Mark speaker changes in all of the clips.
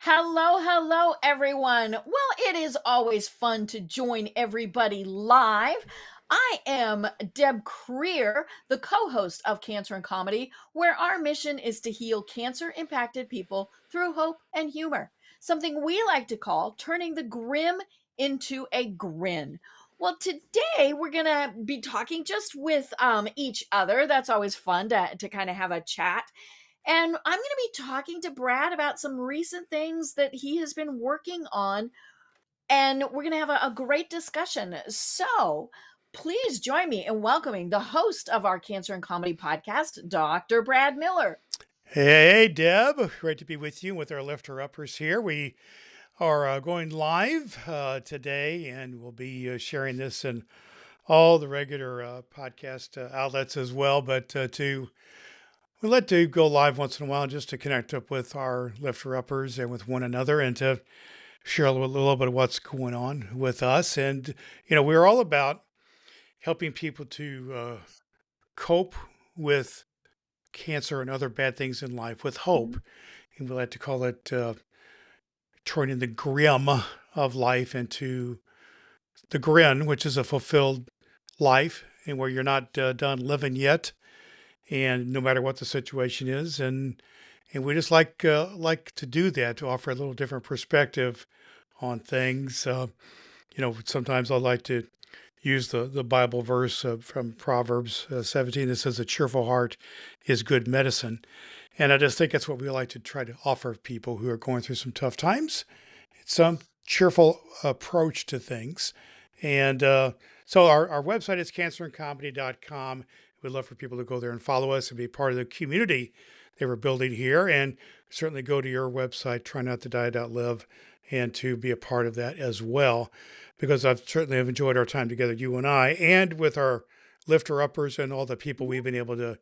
Speaker 1: Hello, hello, everyone. Well, it is always fun to join everybody live. I am Deb Krier, the co host of Cancer and Comedy, where our mission is to heal cancer impacted people through hope and humor, something we like to call turning the grim into a grin. Well, today we're going to be talking just with each other. That's always fun to kind of have a chat. And I'm going to be talking to Brad about some recent things that he has been working on. And we're going to have a great discussion. So please join me in welcoming the host of our Cancer and Comedy podcast, Dr. Brad Miller.
Speaker 2: Hey, Deb. Great to be with you with our lifter uppers here. We are going live today, and we'll be sharing this in all the regular podcast outlets as well. But we let to go live once in a while just to connect up with our lifter uppers and with one another, and to share a little bit of what's going on with us. And we're all about helping people to cope with cancer and other bad things in life with hope.
Speaker 1: Mhm.
Speaker 2: And we like to call it turning the grim of life into the grin, which is a fulfilled life and where you're not done living yet. And no matter what the situation is, and we just like to do that, to offer a little different perspective on things. Sometimes I like to use the Bible verse from Proverbs 17 that says, "A cheerful heart is good medicine." And I just think that's what we like to try to offer people who are going through some tough times, some cheerful approach to things. And so our website is cancerandcomedy.com. We'd love for people to go there and follow us and be part of the community that we're building here. And certainly go to your website, try not to die.live, and to be a part of that as well. Because I've certainly have enjoyed our time together, you and I, and with our lifter uppers and all the people we've been able to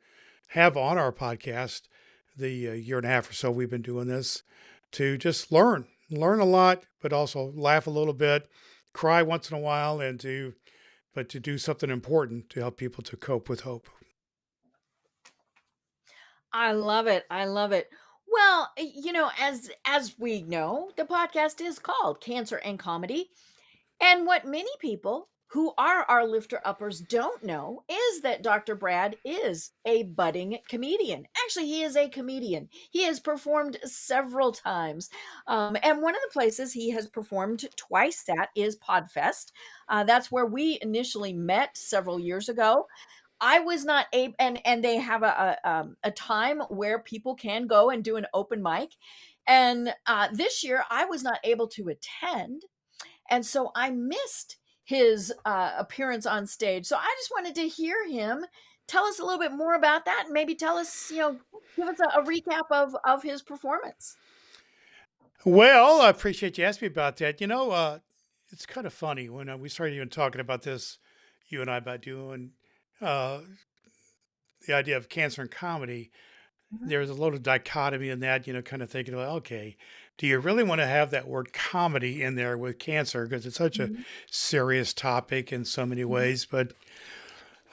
Speaker 2: have on our podcast the year and a half or so we've been doing this, to just learn a lot, but also laugh a little bit, cry once in a while, but to do something important to help people to cope with hope.
Speaker 1: I love it. I love it. Well, as we know, the podcast is called Cancer and Comedy. And what many people who are our lifter uppers don't know is that Dr. Brad is a budding comedian. Actually, he is a comedian. He has performed several times. And one of the places he has performed twice at is Podfest. That's where we initially met several years ago. I was not able, and they have a time where people can go and do an open mic. And this year, I was not able to attend, and so I missed his appearance on stage. So I just wanted to hear him tell us a little bit more about that, and maybe tell us, give us a recap of his performance.
Speaker 2: Well, I appreciate you asking me about that. It's kind of funny when we started even talking about this, you and I, about doing uh, the idea of cancer and comedy.
Speaker 1: Mhm.
Speaker 2: There's a lot of dichotomy in that, kind of thinking, well, okay, do you really want to have that word comedy in there with cancer? Because it's such a
Speaker 1: Mhm.
Speaker 2: serious topic in so many
Speaker 1: Mhm.
Speaker 2: ways. But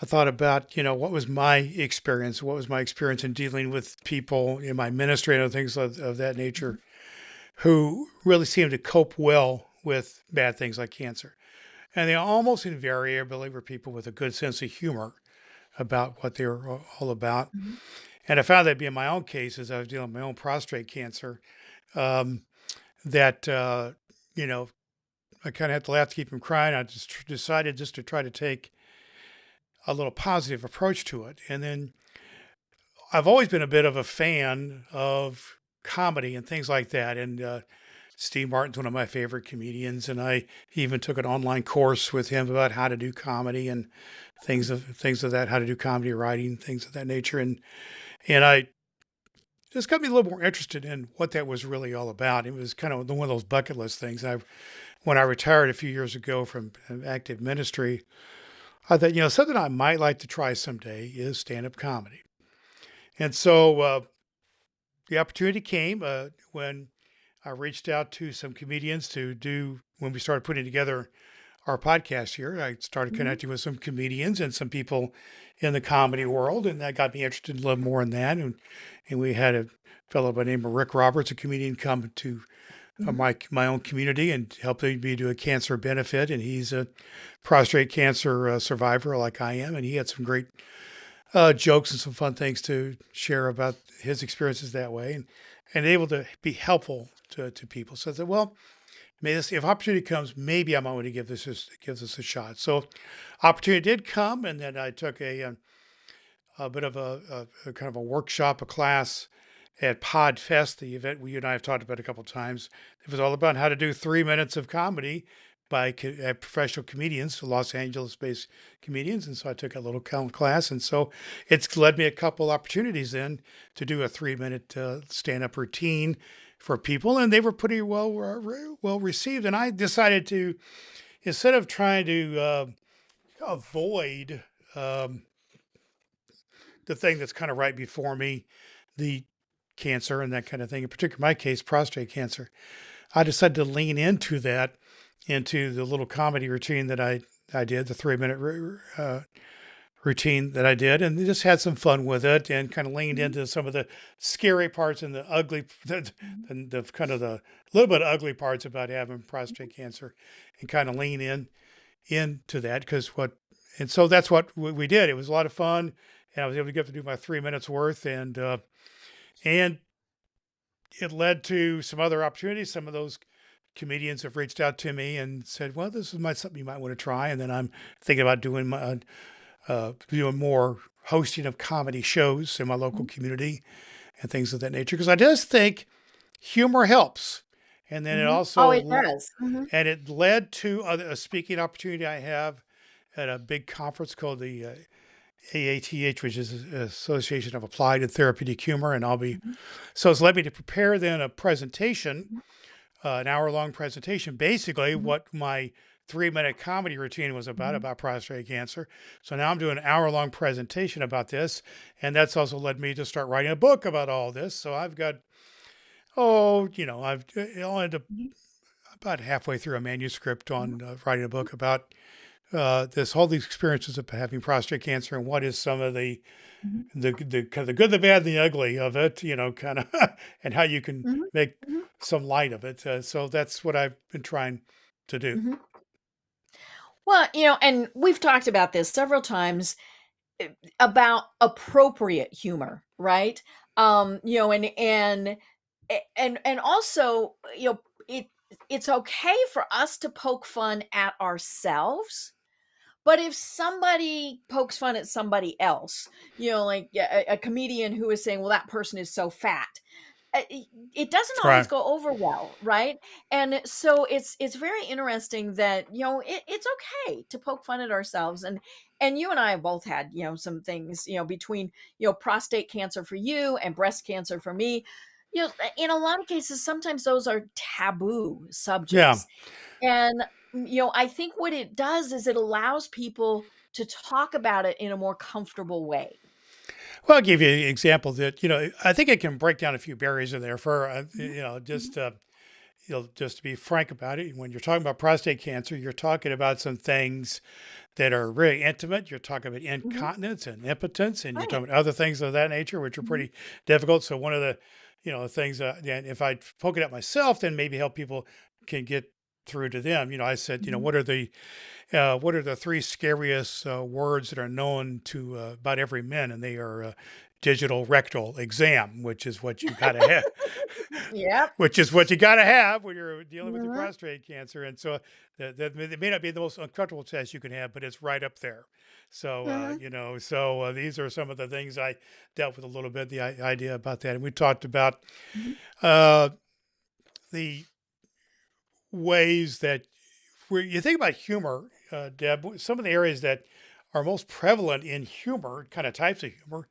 Speaker 2: I thought about, what was my experience? What was my experience in dealing with people in my ministry and other things of that nature
Speaker 1: Mhm.
Speaker 2: who really seemed to cope well with bad things like cancer? And they almost invariably were people with a good sense of humor about what they were all about.
Speaker 1: Mhm.
Speaker 2: And I found that being my own case as I was dealing with my own prostate cancer, um, that, you know, I kind of had to laugh to keep from crying. I just decided just to try to take a little positive approach to it. And then I've always been a bit of a fan of comedy and things like that. And Steve Martin's one of my favorite comedians, and I even took an online course with him about how to do comedy and things of that, how to do comedy writing, things of that nature. And I just got me a little more interested in what that was really all about. It was kind of one of those bucket list things. When I retired a few years ago from active ministry, I thought, something I might like to try someday is stand-up comedy. And so the opportunity came when I reached out to some comedians to do when we started putting together our podcast here. I started
Speaker 1: Mhm.
Speaker 2: connecting with some comedians and some people in the comedy world, and that got me interested in a little more in that. And we had a fellow by the name of Rick Roberts, a comedian, come to
Speaker 1: Mhm.
Speaker 2: my own community and help me do a cancer benefit. And he's a prostate cancer survivor like I am, and he had some great jokes and some fun things to share about his experiences that way, and able to be helpful to people. So I said, well, maybe this, if opportunity comes, maybe I might want to give this a shot. So opportunity did come, and then I took a bit of a kind of a workshop, a class at Podfest, the event you and I have talked about a couple of times. It was all about how to do 3 minutes of comedy by professional comedians, Los Angeles-based comedians. And so I took a little class, and so it's led me a couple opportunities then to do a 3 minute stand-up routine for people, and they were pretty well received. And I decided to, instead of trying to avoid um, the thing that's kind of right before me, the cancer and that kind of thing, in particular, my case, prostate cancer, I decided to lean into that, into the little comedy routine that I did, the 3 minute routine that I did, and just had some fun with it and kind of leaned
Speaker 1: Mhm.
Speaker 2: into some of the scary parts and the ugly, the kind of the little bit ugly parts about having prostate cancer, and kind of lean into that because and so that's what we did. It was a lot of fun, and I was able to get to do my 3 minutes worth, and it led to some other opportunities. Some of those comedians have reached out to me and said, "Well, this is something you might want to try." And then I'm thinking about doing more hosting of comedy shows in my local
Speaker 1: Mhm.
Speaker 2: community and things of that nature because I just think humor helps. And then it
Speaker 1: Mhm. Oh, it
Speaker 2: also
Speaker 1: does. Mhm.
Speaker 2: and it led to a speaking opportunity I have at a big conference called the AATH, which is the Association of Applied and Therapeutic Humor, and
Speaker 1: Mhm.
Speaker 2: so it's led me to prepare then a presentation,
Speaker 1: Mhm.
Speaker 2: an hour-long presentation, basically
Speaker 1: Mhm.
Speaker 2: what my 3 minute comedy routine was
Speaker 1: Mhm.
Speaker 2: about prostate cancer. So now I'm doing an hour-long presentation about this, and that's also led me to start writing a book about all this. So I've got, I'll end up
Speaker 1: Mhm.
Speaker 2: about halfway through a manuscript
Speaker 1: Mhm.
Speaker 2: on writing a book about all these experiences of having prostate cancer and what is some of
Speaker 1: Mhm.
Speaker 2: the kind of the good, the bad, and the ugly of it, kind of, and how you can
Speaker 1: Mhm.
Speaker 2: make
Speaker 1: Mhm.
Speaker 2: some light of it. So that's what I've been trying to do.
Speaker 1: Mhm. Well, and we've talked about this several times eh, about appropriate humor, right? And also, it it's okay for us to poke fun at ourselves. But if somebody pokes fun at somebody else, like a comedian who is saying, well, that person is so fat, it doesn't always
Speaker 2: Right.
Speaker 1: go over well, right? And so it's very interesting that it's okay to poke fun at ourselves, and you and I have both had some things between prostate cancer for you and breast cancer for me. In a lot of cases, sometimes those are taboo
Speaker 2: Yeah.
Speaker 1: subjects, and I think what it does is it allows people to talk about it in a more comfortable way.
Speaker 2: Well, I'll give you an example that, I think it can break down a few barriers in there for,
Speaker 1: Mhm. Mhm.
Speaker 2: just to be frank about it. When you're talking about prostate cancer, you're talking about some things that are really intimate. You're talking about
Speaker 1: Mhm.
Speaker 2: incontinence and impotence, and you're
Speaker 1: Right.
Speaker 2: talking about other things of that nature, which are
Speaker 1: Mhm.
Speaker 2: pretty difficult. So one of the, things, and if I poke it at myself, then maybe help people can get through to them. I said,
Speaker 1: Mhm.
Speaker 2: what are the three scariest words that are known to about every man, and they are digital rectal exam, which is what you got to have,
Speaker 1: Yep.
Speaker 2: which is what you got to have when you're dealing with your
Speaker 1: Mhm.
Speaker 2: prostate cancer. And so it may not be the most uncomfortable test you can have, but it's right up there. So,
Speaker 1: Mhm.
Speaker 2: these are some of the things I dealt with a little bit, the idea about that. And we talked about
Speaker 1: Mhm.
Speaker 2: uh, the ways that where you think about humor, Deb, some of the areas that are most prevalent in humor, kind of types of humor,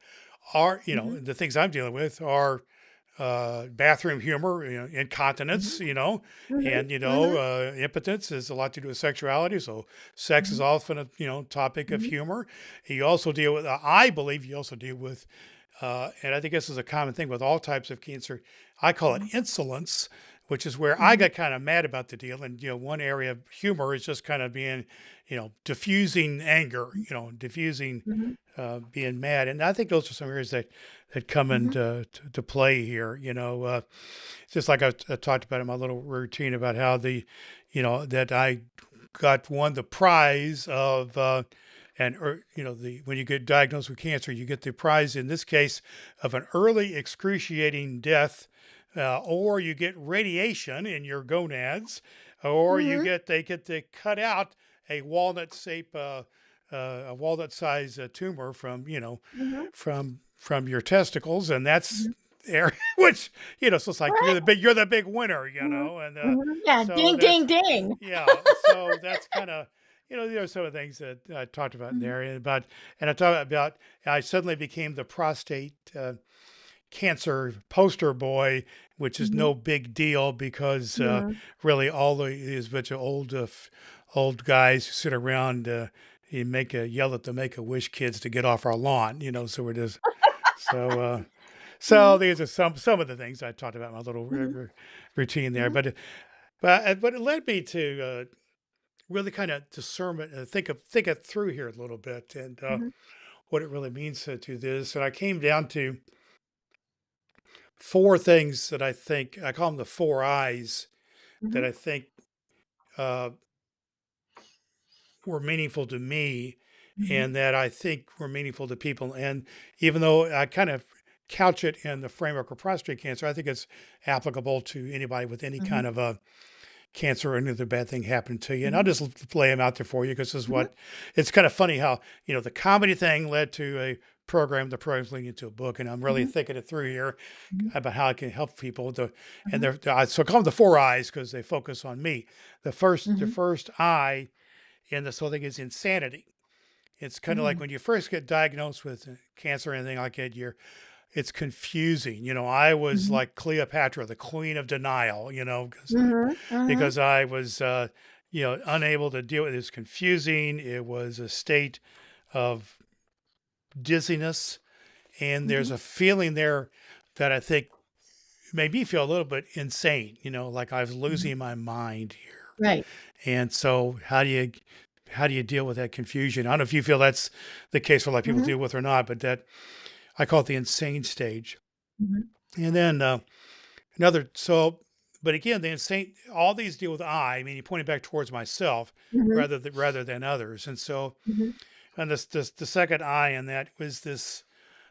Speaker 2: are,
Speaker 1: Mhm.
Speaker 2: the things I'm dealing with are bathroom humor,
Speaker 1: Mhm.
Speaker 2: incontinence,
Speaker 1: Mhm.
Speaker 2: and
Speaker 1: Mhm.
Speaker 2: impotence has a lot to do with sexuality. So sex is
Speaker 1: Mhm.
Speaker 2: often a topic of
Speaker 1: Mhm.
Speaker 2: humor. You also deal with, I believe, you also deal with, and I think this is a common thing with all types of cancer. I call it
Speaker 1: Mhm.
Speaker 2: insolence, which is where I
Speaker 1: Mhm.
Speaker 2: got kind of mad about the deal. And, one area of humor is just kind of being, diffusing anger, diffusing,
Speaker 1: Mhm.
Speaker 2: being mad. And I think those are some areas that come
Speaker 1: Mhm.
Speaker 2: into to play here. Just like I talked about in my little routine about how that I won the prize of, the when you get diagnosed with cancer, you get the prize in this case of an early excruciating death, or you get radiation in your gonads, or
Speaker 1: Mhm.
Speaker 2: they get to cut out a walnut shape, a walnut size tumor from
Speaker 1: Mhm.
Speaker 2: from your testicles, and that's
Speaker 1: Mhm.
Speaker 2: area which so it's like
Speaker 1: Right.
Speaker 2: you're the big winner,
Speaker 1: Mhm.
Speaker 2: and
Speaker 1: Mhm. Yeah,
Speaker 2: so
Speaker 1: ding, ding,
Speaker 2: that's
Speaker 1: ding.
Speaker 2: yeah, so that's kind of there are some of the things that I talked about in
Speaker 1: Mhm.
Speaker 2: there, and I talked about I suddenly became the prostate cancer poster boy, which is
Speaker 1: Mhm.
Speaker 2: no big deal because
Speaker 1: Mhm.
Speaker 2: really all these bunch of old guys who sit around, you yell at the Make a Wish kids to get off our lawn, so we're just so. So
Speaker 1: Mhm.
Speaker 2: these are some of the things I talked about in my little
Speaker 1: Mhm.
Speaker 2: routine there,
Speaker 1: Mhm.
Speaker 2: but it led me to really kind of discern, think it through here a little bit, and
Speaker 1: Mhm.
Speaker 2: what it really means to this. And I came down to four things that I call them the four eyes that
Speaker 1: Mhm.
Speaker 2: I think uh, were meaningful to me,
Speaker 1: Mhm.
Speaker 2: and that I think were meaningful to people. And even though I kind of couch it in the framework of prostate cancer, I think it's applicable to anybody with any kind
Speaker 1: Mhm.
Speaker 2: of a cancer or any other bad thing happened to you. And I'll
Speaker 1: Mhm.
Speaker 2: just lay them out there for you because this is
Speaker 1: Mhm.
Speaker 2: what it's kind of funny how, the comedy thing led to a program, the program's leading to a book. And I'm really
Speaker 1: Mhm.
Speaker 2: thinking it through here
Speaker 1: Mhm.
Speaker 2: about how I can help people. And
Speaker 1: Mhm.
Speaker 2: so I call them the four eyes because they focus on me. The
Speaker 1: Mhm.
Speaker 2: first eye in this whole thing is insanity. It's kind of like
Speaker 1: Mhm.
Speaker 2: when you first get diagnosed with cancer or anything like that, it's confusing. I was
Speaker 1: Mhm.
Speaker 2: like Cleopatra, the queen of denial,
Speaker 1: Mhm. Mhm.
Speaker 2: because I was, unable to deal with it. It's confusing. It was a state of dizziness. And there's
Speaker 1: Mhm.
Speaker 2: a feeling there that I think made me feel a little bit insane, like I was
Speaker 1: Mhm.
Speaker 2: losing my mind here.
Speaker 1: Right.
Speaker 2: And so how do you deal with that confusion? I don't know if you feel that's the case for a lot of people
Speaker 1: Mhm.
Speaker 2: deal with or not, but that I call it the insane stage.
Speaker 1: Mhm.
Speaker 2: And then another, so, but again, the insane, all these deal with I mean, you pointing back towards myself
Speaker 1: Mhm.
Speaker 2: rather than others. And so,
Speaker 1: Mhm.
Speaker 2: and the second I in that was this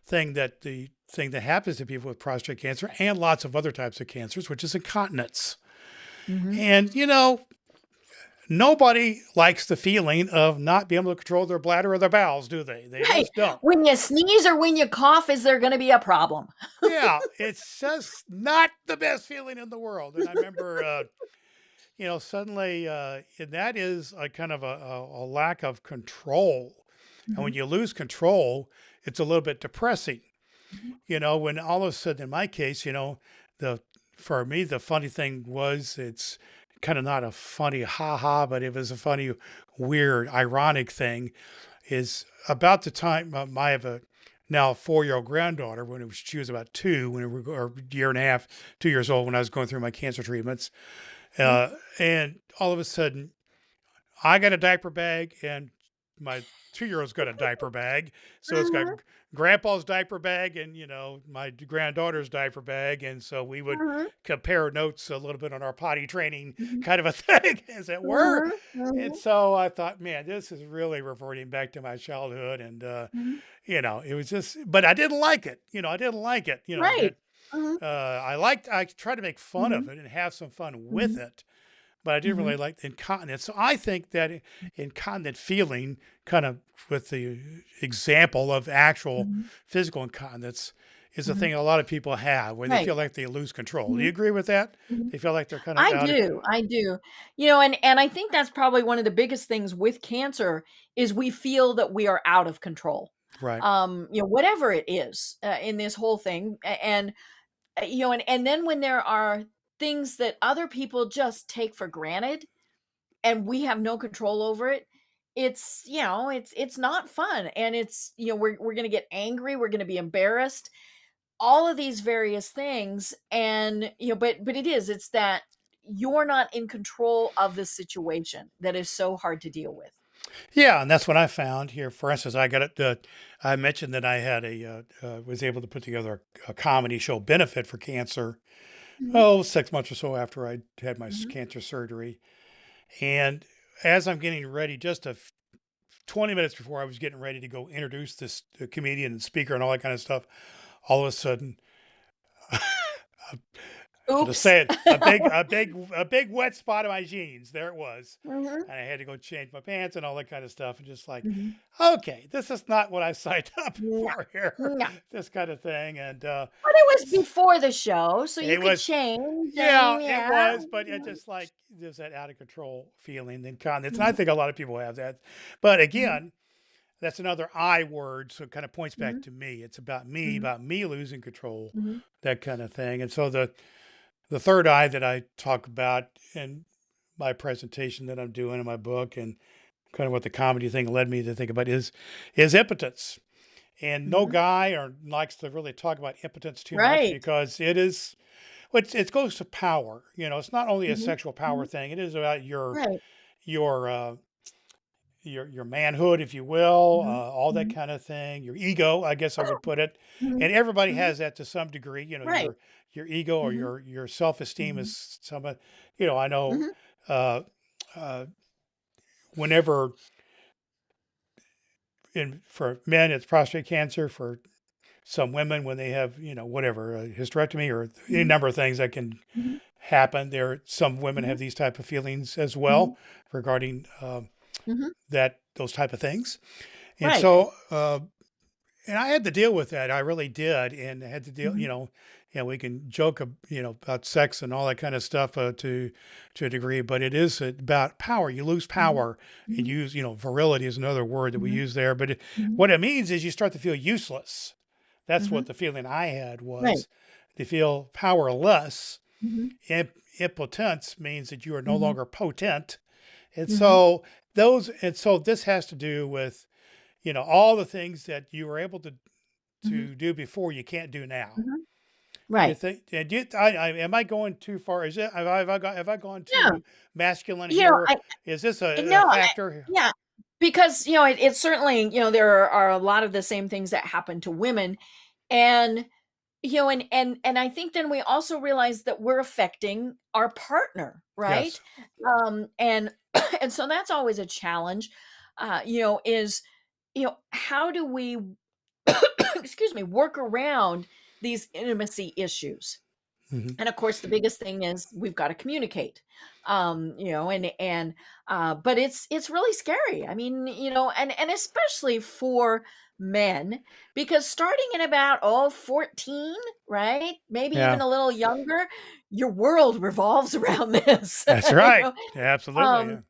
Speaker 2: the thing that happens to people with prostate cancer and lots of other types of cancers, which is incontinence.
Speaker 1: Mhm.
Speaker 2: And, nobody likes the feeling of not being able to control their bladder or their bowels, do they? They
Speaker 1: Right.
Speaker 2: just don't.
Speaker 1: When you sneeze or when you cough, is there gonna be a problem?
Speaker 2: Yeah, it's just not the best feeling in the world. And I remember, suddenly, and that is a kind of a lack of control. And when
Speaker 1: Mhm.
Speaker 2: you lose control, it's a little bit depressing.
Speaker 1: Mhm.
Speaker 2: When all of a sudden, in my case, the for me, the funny thing was it's kind of not a funny ha ha, but it was a funny, weird, ironic thing. Is about the time I have a now 4-year-old granddaughter when she was about two, when we or year and a half, 2 years old when I was going through my cancer treatments,
Speaker 1: Mhm.
Speaker 2: and all of a sudden I got a diaper bag and my 2-year-old's got a diaper bag. So it's got
Speaker 1: Mhm.
Speaker 2: grandpa's diaper bag and, my granddaughter's diaper bag. And so we would
Speaker 1: Mhm.
Speaker 2: compare notes a little bit on our potty training
Speaker 1: Mhm.
Speaker 2: kind of a thing, as it were.
Speaker 1: Mhm.
Speaker 2: And
Speaker 1: Mhm.
Speaker 2: so I thought, man, this is really reverting back to my childhood. And,
Speaker 1: Mhm.
Speaker 2: it was just, but I didn't like it. I didn't like it,
Speaker 1: Right.
Speaker 2: that
Speaker 1: Mhm.
Speaker 2: I tried to make fun of
Speaker 1: Mhm.
Speaker 2: it and have some fun with
Speaker 1: Mhm.
Speaker 2: it, but I didn't really
Speaker 1: Mhm.
Speaker 2: like the incontinence. So I think that incontinent feeling, kind of with the example of actual
Speaker 1: Mhm.
Speaker 2: physical incontinence, is a thing
Speaker 1: Mhm.
Speaker 2: a lot of people have when they
Speaker 1: Right.
Speaker 2: feel like they lose control. Do you
Speaker 1: Mhm.
Speaker 2: agree with that?
Speaker 1: Mhm.
Speaker 2: They feel like they're kind of
Speaker 1: I
Speaker 2: out of
Speaker 1: do, I do. And I think that's probably one of the biggest things with cancer is we feel that we are out of control.
Speaker 2: right.
Speaker 1: Whatever it is, in this whole thing, and then when there are things that other people just take for granted and we have no control over it, it's not fun, and we're gonna get angry, we're gonna be embarrassed. all of these various things, and, but it's that you're not in control of the situation that is so hard to deal with.
Speaker 2: Yeah, and that's what I found here. For instance, I got it. I mentioned that I had was able to put together a comedy show benefit for cancer.
Speaker 1: Mhm,
Speaker 2: Oh, 6 months or so after I had my
Speaker 1: mhm,
Speaker 2: cancer surgery, and as I'm getting ready, 20 minutes before I was getting ready to go introduce this comedian and speaker and all that kind of stuff, all of a sudden, I'll just
Speaker 1: oops.
Speaker 2: say it, a big wet spot on my jeans. There it was.
Speaker 1: Mhm,
Speaker 2: And I had to go change my pants and all that kind of stuff. And just like,
Speaker 1: mhm.
Speaker 2: okay, this is not what I signed up
Speaker 1: No,
Speaker 2: for here.
Speaker 1: no.
Speaker 2: This kind of thing. And
Speaker 1: But it was before the show, so you
Speaker 2: it
Speaker 1: could
Speaker 2: was,
Speaker 1: change. I
Speaker 2: yeah,
Speaker 1: mean,
Speaker 2: it
Speaker 1: yeah.
Speaker 2: was, but it just like there's that out of control feeling and confidence. And I think a lot of people have that. But
Speaker 1: Mhm,
Speaker 2: again, that's another I word. So it kind of points back
Speaker 1: mhm,
Speaker 2: to me. It's
Speaker 1: mhm,
Speaker 2: about me losing control,
Speaker 1: mhm,
Speaker 2: that kind of thing. And so the third eye that I talk about in my presentation that I'm doing in my book, and kind of what the comedy thing led me to think about, is impotence. And no
Speaker 1: mhm.
Speaker 2: guy or likes to really talk about impotence too much
Speaker 1: Right.
Speaker 2: because it is, it goes to power. It's not only a
Speaker 1: Mhm,
Speaker 2: sexual power
Speaker 1: mhm.
Speaker 2: thing. It is about
Speaker 1: Right.
Speaker 2: your your manhood, if you will,
Speaker 1: Mhm,
Speaker 2: all that
Speaker 1: mhm,
Speaker 2: kind of thing. Your ego, I guess I would put it,
Speaker 1: mhm,
Speaker 2: and everybody
Speaker 1: mhm.
Speaker 2: has that to some degree.
Speaker 1: Right.
Speaker 2: Your ego or
Speaker 1: Mhm,
Speaker 2: your self esteem
Speaker 1: mhm,
Speaker 2: is somewhat. I know
Speaker 1: mhm,
Speaker 2: uh, uh, whenever for men it's prostate cancer. For some women, when they have whatever a hysterectomy or any
Speaker 1: mhm,
Speaker 2: number of things that can
Speaker 1: mhm,
Speaker 2: happen, there some women
Speaker 1: mhm,
Speaker 2: have these type of feelings as
Speaker 1: mhm,
Speaker 2: well regarding
Speaker 1: mhm.
Speaker 2: that those type of things. And
Speaker 1: Right.
Speaker 2: so and I had to deal with that. I really did, and I had to deal.
Speaker 1: Mhm,
Speaker 2: We can joke, about sex and all that kind of stuff to a degree, but it is about power. You lose
Speaker 1: mhm,
Speaker 2: power, and
Speaker 1: mhm,
Speaker 2: use, virility is another word that we
Speaker 1: mhm,
Speaker 2: use there. But
Speaker 1: mhm,
Speaker 2: what it means is you start to feel useless. That's what
Speaker 1: mhm.
Speaker 2: the feeling I had
Speaker 1: Right.
Speaker 2: was to feel powerless.
Speaker 1: Mhm,
Speaker 2: Impotence means that you are no
Speaker 1: mhm,
Speaker 2: longer potent, and
Speaker 1: mhm,
Speaker 2: so this has to do with all the things that you were able
Speaker 1: mhm,
Speaker 2: to do before you can't do now.
Speaker 1: mhm.
Speaker 2: Do you
Speaker 1: Right.
Speaker 2: think? And am I going too far? Is it? Have I gone
Speaker 1: Yeah.
Speaker 2: too masculine
Speaker 1: You know,
Speaker 2: here? Is this a
Speaker 1: no,
Speaker 2: factor here?
Speaker 1: yeah, because, it's certainly, there are a lot of the same things that happen to women, and, and I think then we also realize that we're affecting our partner, right?
Speaker 2: Yes.
Speaker 1: And and so that's always a challenge, is, how do we excuse me, work around these intimacy issues?
Speaker 2: Hmm.
Speaker 1: And of course the biggest thing is we've got to communicate, and but it's really scary. I mean, and especially for men, because starting in about 14, right, maybe even
Speaker 2: Yeah,
Speaker 1: a little younger, your world revolves around this.
Speaker 2: that's
Speaker 1: you
Speaker 2: right.
Speaker 1: know
Speaker 2: Absolutely.
Speaker 1: um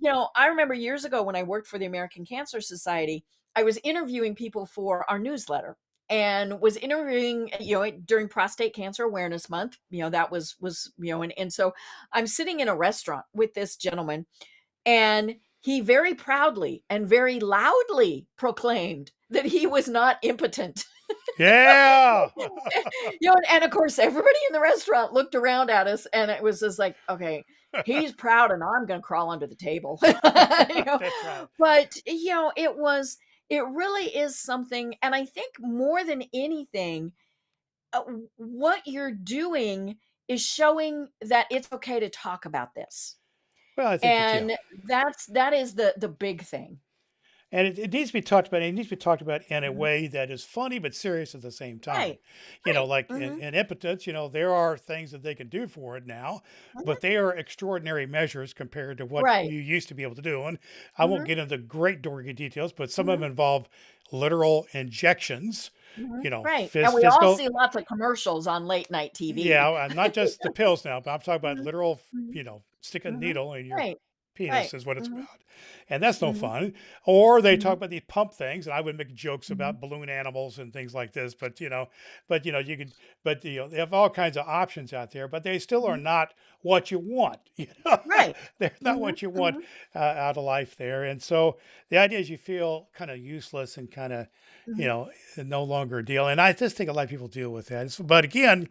Speaker 2: Yeah.
Speaker 1: I remember years ago when I worked for the American Cancer Society, I was interviewing people for our newsletter and was interviewing, during Prostate Cancer Awareness Month. That was, and so I'm sitting in a restaurant with this gentleman, and he very proudly and very loudly proclaimed that he was not impotent.
Speaker 2: Yeah.
Speaker 1: And of course, everybody in the restaurant looked around at us, and it was just like, okay, he's proud, and I'm going to crawl under the table. you know,
Speaker 2: That's right.
Speaker 1: but it really is something, and I think more than anything, what you're doing is showing that it's okay to talk about this,
Speaker 2: Well, I think that, yeah.
Speaker 1: and that is the big thing.
Speaker 2: And it needs to be talked about. It needs to be talked about in a
Speaker 1: Mhm.
Speaker 2: way that is funny but serious at the same time.
Speaker 1: Right, right.
Speaker 2: Like
Speaker 1: Hmm.
Speaker 2: in impotence, there are things that they can do for it now, but they are extraordinary measures compared to what
Speaker 1: Right.
Speaker 2: you used to be able to do. And I won't
Speaker 1: Hmm.
Speaker 2: get into great gory details, but some of
Speaker 1: Hmm.
Speaker 2: them involve literal injections,
Speaker 1: Mhm, right, and we all
Speaker 2: physical.
Speaker 1: see lots of commercials on late night TV.
Speaker 2: Yeah, and not just the pills now, but I'm talking about
Speaker 1: Mhm,
Speaker 2: literal,
Speaker 1: mhm,
Speaker 2: stick a
Speaker 1: mhm,
Speaker 2: needle in your
Speaker 1: right,
Speaker 2: penis
Speaker 1: Right.
Speaker 2: is what it's
Speaker 1: Mhm.
Speaker 2: about. And that's no
Speaker 1: Mhm.
Speaker 2: fun. Or they talk
Speaker 1: Mhm.
Speaker 2: about these pump things, and I would make jokes
Speaker 1: Mhm.
Speaker 2: about balloon animals and things like this. You could, they have all kinds of options out there, but they still are
Speaker 1: Mhm.
Speaker 2: not what you want.
Speaker 1: Right.
Speaker 2: They're not
Speaker 1: Mhm.
Speaker 2: what you want
Speaker 1: Mhm.
Speaker 2: out of life there. And so the idea is you feel kind of useless and kind of, you
Speaker 1: Mhm.
Speaker 2: know, no longer a deal. And I just think a lot of people deal with that. But again,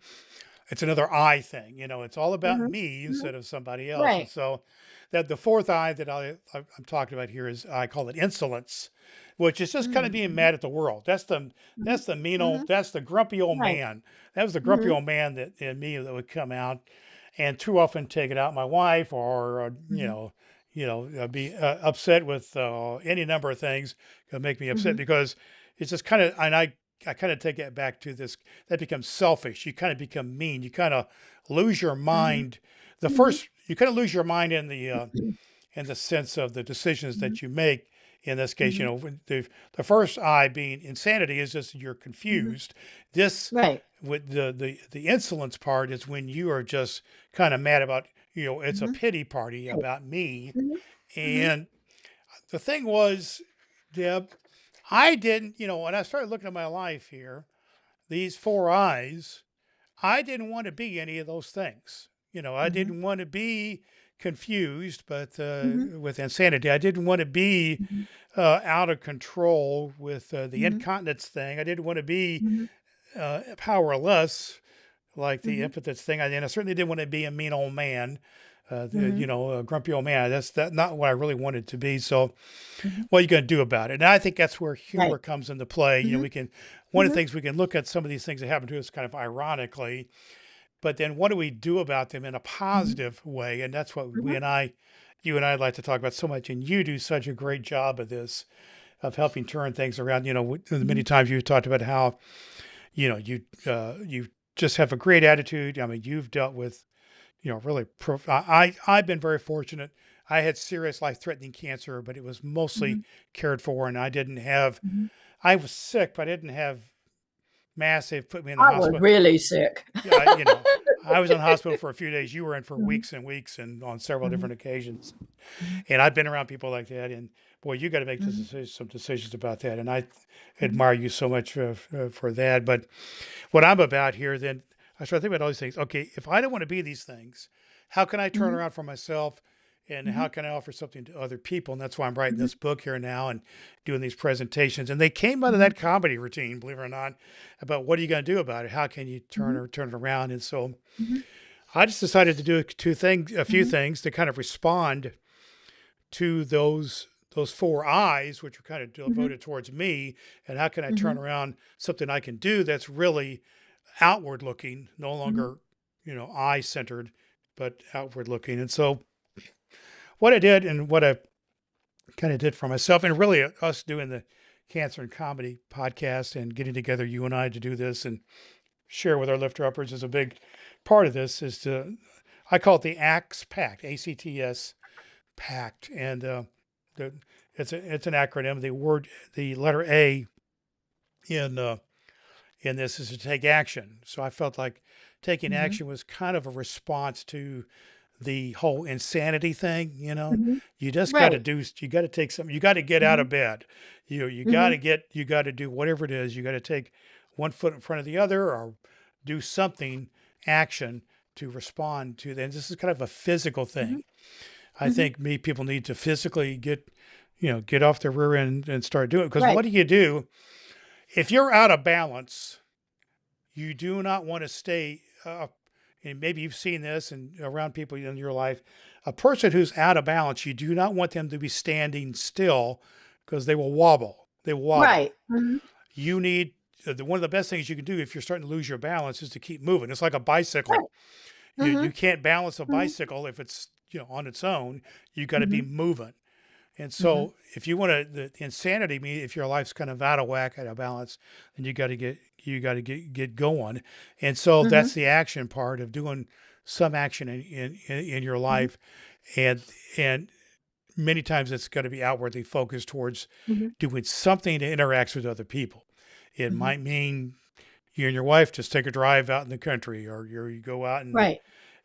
Speaker 2: it's another I thing. It's all about
Speaker 1: Mhm.
Speaker 2: me
Speaker 1: Mhm.
Speaker 2: instead of somebody else. And
Speaker 1: Right.
Speaker 2: so that the fourth I that I'm talking about here is I call it insolence, which is just kind of
Speaker 1: Mhm.
Speaker 2: being
Speaker 1: Mhm.
Speaker 2: mad at the world.
Speaker 1: Mhm. Mhm.
Speaker 2: That's the grumpy old
Speaker 1: Right.
Speaker 2: man. That was the grumpy
Speaker 1: Mhm.
Speaker 2: old man that in me that would come out, and too often take it out on my wife or
Speaker 1: Mhm.
Speaker 2: be upset with any number of things that make me upset
Speaker 1: Mhm.
Speaker 2: because it's just kind of and I kind of take it back to this that becomes selfish. You kind of become mean. You kind of lose your
Speaker 1: Mhm.
Speaker 2: mind.
Speaker 1: Mhm.
Speaker 2: You kind of lose your mind in the sense of the decisions
Speaker 1: Mhm.
Speaker 2: that you make. In this case,
Speaker 1: Mhm.
Speaker 2: when the first I being insanity is just you're
Speaker 1: Mhm.
Speaker 2: confused. This
Speaker 1: Right.
Speaker 2: with the insolence part is when you are just kind of mad about it's a
Speaker 1: Mhm.
Speaker 2: pity party
Speaker 1: Right.
Speaker 2: about me.
Speaker 1: Mhm. Mhm.
Speaker 2: And the thing was, Deb, I didn't when I started looking at my life here, these four eyes, I didn't want to be any of those things. I
Speaker 1: Mhm.
Speaker 2: didn't want to be confused, but
Speaker 1: Mhm.
Speaker 2: with insanity, I didn't want to be
Speaker 1: Mhm.
Speaker 2: out of control with the
Speaker 1: Mhm.
Speaker 2: incontinence thing. I didn't want to be
Speaker 1: Mhm.
Speaker 2: powerless like the
Speaker 1: Mhm.
Speaker 2: impotence thing. And I certainly didn't want to be a mean old man,
Speaker 1: Mhm.
Speaker 2: a grumpy old man. That's not what I really wanted to be. So
Speaker 1: Mhm.
Speaker 2: what are you going to do about it? And I think that's where
Speaker 1: Right.
Speaker 2: humor comes into play.
Speaker 1: Mhm.
Speaker 2: One of the
Speaker 1: Mhm.
Speaker 2: things we can look at some of these things that happen to us kind of ironically, but then what do we do about them in a
Speaker 1: Mhm.
Speaker 2: positive way? And that's what
Speaker 1: Mhm.
Speaker 2: you and I like to talk about so much. And you do such a great job of this, of helping turn things around. Many
Speaker 1: Mhm.
Speaker 2: times you've talked about how, you just have a great attitude. I mean, you've dealt with, really, I've been very fortunate. I had serious life threatening cancer, but it was mostly
Speaker 1: Mhm.
Speaker 2: cared for. And
Speaker 1: Mhm.
Speaker 2: I was sick, but I didn't have massive, put me in the
Speaker 1: I was
Speaker 2: hospital.
Speaker 1: really sick.
Speaker 2: Yeah, I was in the hospital for a few days. You were in for
Speaker 1: Mhm.
Speaker 2: weeks and weeks and on several
Speaker 1: Mhm.
Speaker 2: different occasions.
Speaker 1: Mhm.
Speaker 2: And I've been around people like that. And boy, you got to make
Speaker 1: Mhm.
Speaker 2: some decisions about that. And I
Speaker 1: Mhm.
Speaker 2: admire you so much for that. But what I'm about here, then I start thinking about all these things. Okay, if I don't want to be these things, how can I turn
Speaker 1: Mhm.
Speaker 2: around for myself? And how
Speaker 1: Mhm.
Speaker 2: can I offer something to other people? And that's why I'm writing
Speaker 1: Mhm.
Speaker 2: this book here now and doing these presentations. And they came out of
Speaker 1: Mhm.
Speaker 2: that comedy routine, believe it or not, about what are you going to do about it? How can you
Speaker 1: Mhm.
Speaker 2: turn it around? And so
Speaker 1: Mhm.
Speaker 2: I just decided to do a few
Speaker 1: Mhm.
Speaker 2: things to kind of respond to those four eyes, which are kind of
Speaker 1: Mhm.
Speaker 2: devoted towards me, and how can I turn
Speaker 1: Mhm.
Speaker 2: around something I can do that's really outward looking, no
Speaker 1: Mhm.
Speaker 2: longer, eye centered, but outward looking. And so what I did and what I kind of did for myself, and really us doing the cancer and comedy podcast and getting together, you and I, to do this and share with our lifter uppers is a big part of this. I call it the ACTS Pact, ACTS Pact, and the, it's an acronym. The letter A in in this is to take action. So I felt like taking
Speaker 1: Mhm.
Speaker 2: action was kind of a response to the whole insanity thing.
Speaker 1: Mhm.
Speaker 2: You just got to
Speaker 1: Right.
Speaker 2: do. You got to take some. You got to get out
Speaker 1: Mhm.
Speaker 2: of bed. You got to
Speaker 1: Mhm.
Speaker 2: get. You got to do whatever it is. You got to take one foot in front of the other, or do something action to respond to that. And this is kind of a physical
Speaker 1: Mhm.
Speaker 2: thing. I
Speaker 1: Mhm.
Speaker 2: think people need to physically get off their rear end and start doing it. Because
Speaker 1: Right.
Speaker 2: what do you do if you're out of balance? You do not want to stay. And maybe you've seen this and around people in your life. A person who's out of balance, you do not want them to be standing still because they will wobble. They will wobble.
Speaker 1: Right. Mhm.
Speaker 2: You need one of the best things you can do if you're starting to lose your balance is to keep moving. It's like a bicycle.
Speaker 1: Right.
Speaker 2: You
Speaker 1: Mhm.
Speaker 2: can't balance a
Speaker 1: Mhm.
Speaker 2: bicycle if it's on its own. You got to be
Speaker 1: Mhm.
Speaker 2: moving. And
Speaker 1: Mhm.
Speaker 2: so, if you want to, the insanity mean if your life's kind of out of whack, out of balance, then you got to get going. And so
Speaker 1: Mhm.
Speaker 2: that's the action part of doing some action in your
Speaker 1: Mhm.
Speaker 2: life, and many times it's got to be outwardly focused towards
Speaker 1: Mhm.
Speaker 2: doing something that interacts with other people. It
Speaker 1: Mhm.
Speaker 2: might mean you and your wife just take a drive out in the country, or you go out and
Speaker 1: Right.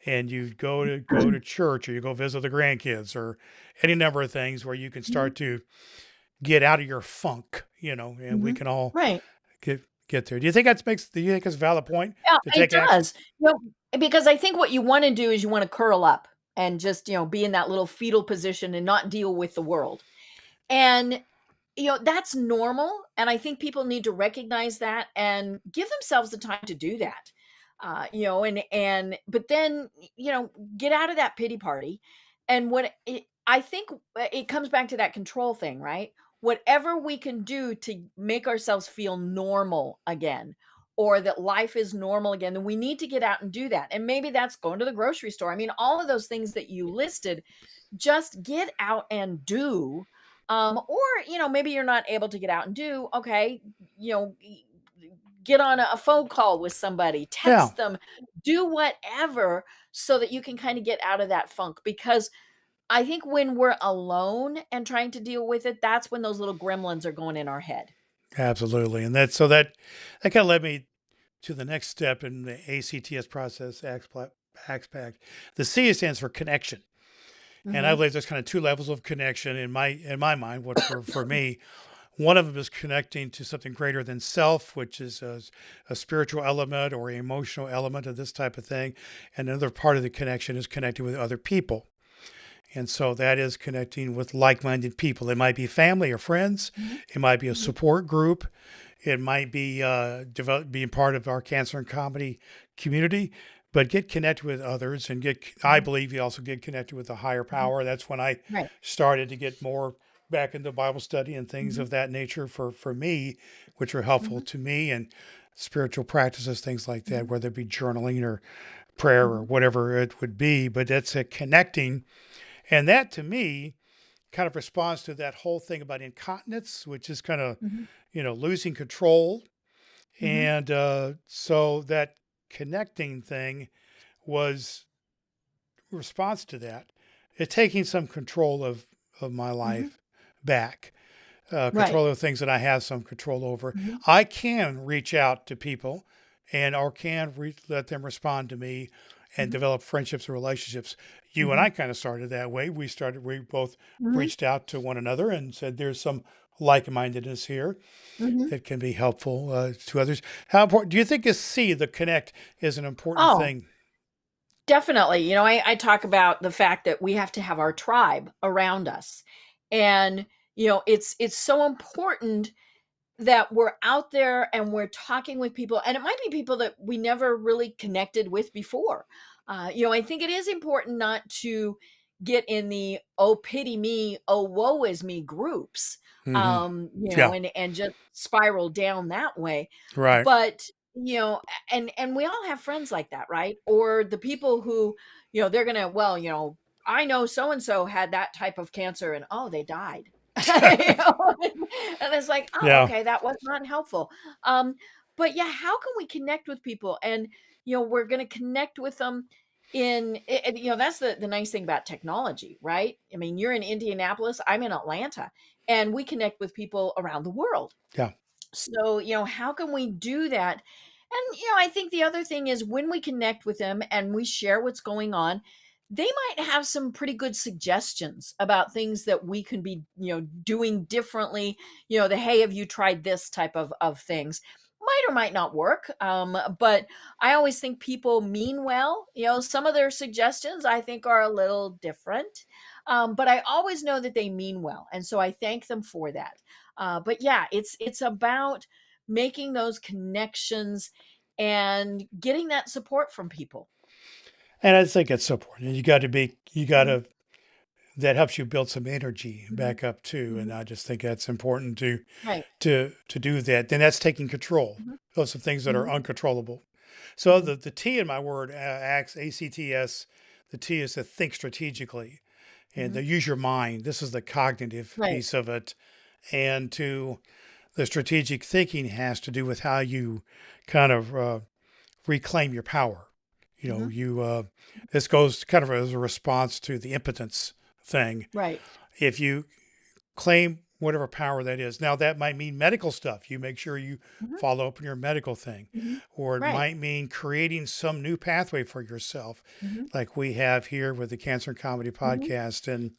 Speaker 2: and you go to church, or you go visit the grandkids, or any number of things where you can
Speaker 1: Mhm,
Speaker 2: start to get out of your funk, and we
Speaker 1: mhm.
Speaker 2: can all
Speaker 1: Right.
Speaker 2: get get there. Do you think it's a valid point
Speaker 1: Yeah,
Speaker 2: to
Speaker 1: it
Speaker 2: take action?
Speaker 1: does. Because I think what you wanna do is you wanna curl up and just, be in that little fetal position and not deal with the world. And, that's normal, and I think people need to recognize that and give themselves the time to do that. And but then, get out of that pity party. And I think it comes back to that control thing, right? Whatever we can do to make ourselves feel normal again, or that life is normal again, then we need to get out and do that. And maybe that's going to the grocery store. I mean, all of those things that you listed, just get out and do. Or, maybe you're not able to get out and do, okay, you know, e- get on a phone call with somebody,
Speaker 2: Yeah,
Speaker 1: text them, do whatever so that you can kind of get out of that funk. Because I think when we're alone and trying to deal with it, that's when those little gremlins are going in our head.
Speaker 2: absolutely. And that kind of led me to the next step in the ACTS process, ACT. The C stands for connection. And I
Speaker 1: Hmm.
Speaker 2: believe there's kind of two levels of connection in my mind. What for me, one of them is connecting to something greater than self, which is a spiritual element or an emotional element of this type of thing. And another part of the connection is connecting with other people. And so that is connecting with like-minded people. It might be family or friends.
Speaker 1: Hmm.
Speaker 2: It might be a
Speaker 1: Hmm.
Speaker 2: support group. It might be being part of our cancer and comedy community. But get connected with others, and I
Speaker 1: Hmm.
Speaker 2: believe you also get connected with a higher
Speaker 1: Hmm.
Speaker 2: power. That's when I
Speaker 1: Right.
Speaker 2: started to get more back into Bible study and things
Speaker 1: Hmm.
Speaker 2: of that nature for me, which are helpful
Speaker 1: Hmm.
Speaker 2: to me, and spiritual practices, things like that,
Speaker 1: Hmm.
Speaker 2: whether it be journaling or prayer or
Speaker 1: Hmm.
Speaker 2: whatever it would be. But it's a connecting, and that to me kind of responds to that whole thing about incontinence, which is kind of,
Speaker 1: Hmm.
Speaker 2: losing control.
Speaker 1: Hmm.
Speaker 2: And so that connecting thing was response to that. It taking some control of my
Speaker 1: Hmm.
Speaker 2: life back,
Speaker 1: Right.
Speaker 2: control of things that I have some control over.
Speaker 1: Hmm.
Speaker 2: I can reach out to people, and or can let them respond to me and
Speaker 1: Hmm.
Speaker 2: develop friendships and relationships. You and
Speaker 1: Hmm.
Speaker 2: I kind of started that way. We both
Speaker 1: Hmm.
Speaker 2: reached out to one another and said, there's some like-mindedness here
Speaker 1: Hmm.
Speaker 2: that can be helpful to others. How important do you think is C, the connect, is an important
Speaker 1: Oh,
Speaker 2: thing?
Speaker 1: definitely. I talk about the fact that we have to have our tribe around us. And, it's so important that we're out there and we're talking with people, and it might be people that we never really connected with before. I think it is important not to get in the "oh pity me, oh woe is me" groups,
Speaker 2: Hmm. Yeah,
Speaker 1: and just spiral down that way.
Speaker 2: right.
Speaker 1: But and we all have friends like that, right? Or the people who, they're gonna, well, I know so and so had that type of cancer, and oh, they died. You know? And it's like, oh,
Speaker 2: Yeah.
Speaker 1: okay, that was not helpful. Um, but yeah, how can we connect with people? And we're gonna connect with them and that's the nice thing about technology, right? I mean, you're in Indianapolis, I'm in Atlanta, and we connect with people around the world.
Speaker 2: Yeah.
Speaker 1: So, how can we do that? And, I think the other thing is when we connect with them and we share what's going on, they might have some pretty good suggestions about things that we can be, doing differently. The hey, have you tried this type of things? Might or might not work. But I always think people mean well. Some of their suggestions I think are a little different. But I always know that they mean well. And so I thank them for that. But yeah, it's about making those connections and getting that support from people.
Speaker 2: And I think it's so important. And you got
Speaker 1: Mhm.
Speaker 2: to, that helps you build some energy
Speaker 1: Mhm.
Speaker 2: back up too. And
Speaker 1: Mhm.
Speaker 2: I just think that's important
Speaker 1: Right.
Speaker 2: to do that. Then that's taking control
Speaker 1: Mhm.
Speaker 2: of some things that are
Speaker 1: Mhm.
Speaker 2: uncontrollable. So
Speaker 1: Mhm.
Speaker 2: the T in my word, acts, ACTS, the T is to think strategically and
Speaker 1: Mhm.
Speaker 2: to use your mind. This is the cognitive
Speaker 1: Right.
Speaker 2: piece of it. And to the strategic thinking has to do with how you kind of reclaim your power. You know,
Speaker 1: Mhm.
Speaker 2: this goes kind of as a response to the impotence thing.
Speaker 1: Right.
Speaker 2: If you claim whatever power that is. Now, that might mean medical stuff. You make sure you
Speaker 1: Mhm,
Speaker 2: follow up on your medical thing,
Speaker 1: mhm.
Speaker 2: or it
Speaker 1: Right.
Speaker 2: might mean creating some new pathway for yourself,
Speaker 1: Mhm,
Speaker 2: like we have here with the Cancer and Comedy
Speaker 1: mhm,
Speaker 2: podcast, and